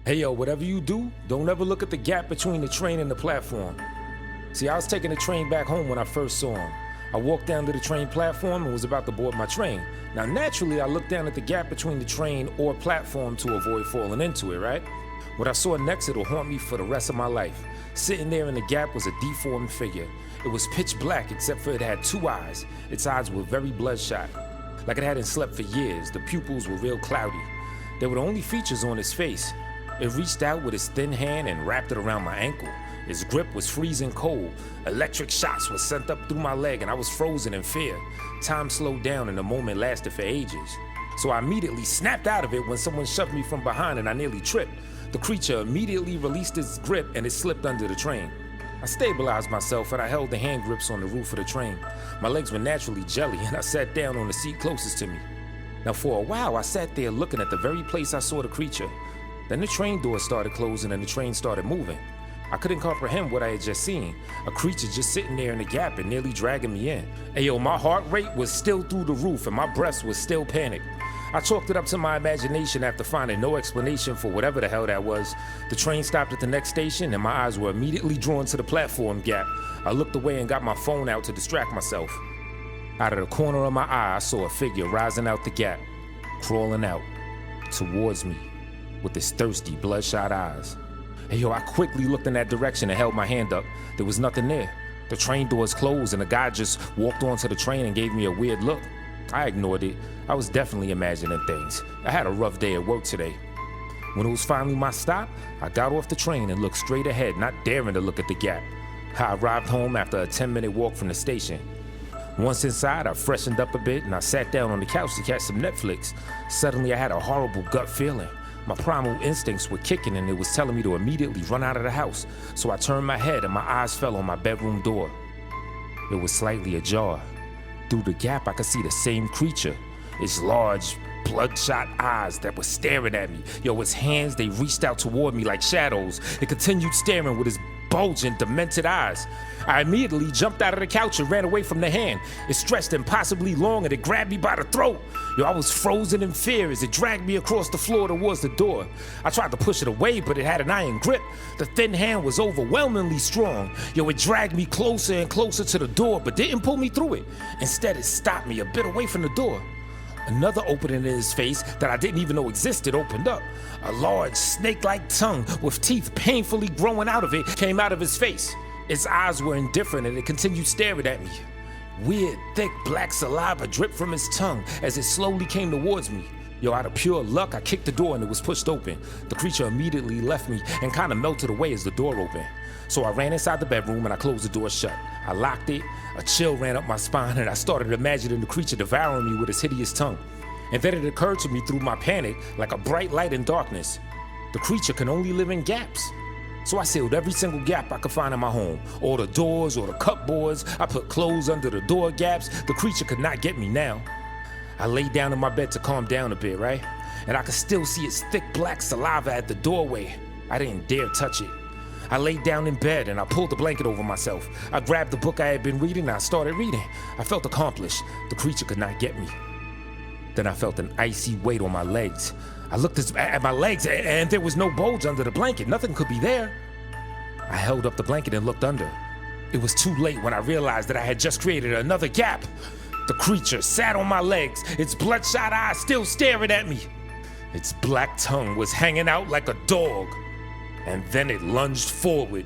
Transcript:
Hey yo, whatever you do, don't ever look at the gap between the train and the platform. See, I was taking the train back home when I first saw him. I walked down to the train platform and was about to board my train. Now, naturally, I looked down at the gap between the train or platform to avoid falling into it, right? What I saw next, it'll haunt me for the rest of my life. Sitting there in the gap was a deformed figure. It was pitch black except for it had two eyes. Its eyes were very bloodshot. Like it hadn't slept for years, the pupils were real cloudy. They were the only features on its face. It reached out with its thin hand and wrapped it around my ankle. Its grip was freezing cold. Electric shocks were sent up through my leg and I was frozen in fear. Time slowed down and the moment lasted for ages. So I immediately snapped out of it when someone shoved me from behind and I nearly tripped. The creature immediately released its grip and it slipped under the train. I stabilized myself and I held the hand grips on the roof of the train. My legs were naturally jelly and I sat down on the seat closest to me. Now for a while I sat there looking at the very place I saw the creature. Then the train door started closing and the train started moving. I couldn't comprehend what I had just seen. A creature just sitting there in the gap and nearly dragging me in. Ayo, my heart rate was still through the roof and my breath was still panicked. I chalked it up to my imagination after finding no explanation for whatever the hell that was. The train stopped at the next station and my eyes were immediately drawn to the platform gap. I looked away and got my phone out to distract myself. Out of the corner of my eye, I saw a figure rising out the gap, crawling out towards me with its thirsty, bloodshot eyes. Hey yo, I quickly looked in that direction and held my hand up. There was nothing there. The train doors closed and a guy just walked onto the train and gave me a weird look. I ignored it. I was definitely imagining things. I had a rough day at work today. When it was finally my stop, I got off the train and looked straight ahead, not daring to look at the gap. I arrived home after a 10-minute walk from the station. Once inside, I freshened up a bit and I sat down on the couch to catch some Netflix. Suddenly, I had a horrible gut feeling. My primal instincts were kicking and it was telling me to immediately run out of the house. So I turned my head and my eyes fell on my bedroom door. It was slightly ajar. Through the gap, I could see the same creature. Its large, bloodshot eyes that were staring at me. Yo, its hands, they reached out toward me like shadows. It continued staring with its bulging, demented eyes. I immediately jumped out of the couch and ran away from the hand. It stretched impossibly long and it grabbed me by the throat. Yo, I was frozen in fear as it dragged me across the floor towards the door. I tried to push it away, but it had an iron grip. The thin hand was overwhelmingly strong. Yo, it dragged me closer and closer to the door, but didn't pull me through it. Instead, it stopped me a bit away from the door. Another opening in his face that I didn't even know existed opened up. A large, snake-like tongue with teeth painfully growing out of it came out of his face. Its eyes were indifferent and it continued staring at me. Weird, thick, black saliva dripped from its tongue as it slowly came towards me. Yo, out of pure luck, I kicked the door and it was pushed open. The creature immediately left me and kind of melted away as the door opened. So I ran inside the bedroom and I closed the door shut. I locked it, a chill ran up my spine and I started imagining the creature devouring me with its hideous tongue. And then it occurred to me through my panic like a bright light in darkness. The creature can only live in gaps. So I sealed every single gap I could find in my home. All the doors or the cupboards. I put clothes under the door gaps. The creature could not get me now. I laid down in my bed to calm down a bit, right? And I could still see its thick black saliva at the doorway. I didn't dare touch it. I laid down in bed and I pulled the blanket over myself. I grabbed the book I had been reading and I started reading. I felt accomplished. The creature could not get me. Then I felt an icy weight on my legs. I looked at my legs and there was no bulge under the blanket. Nothing could be there. I held up the blanket and looked under. It was too late when I realized that I had just created another gap. The creature sat on my legs, its bloodshot eyes still staring at me. Its black tongue was hanging out like a dog. And then it lunged forward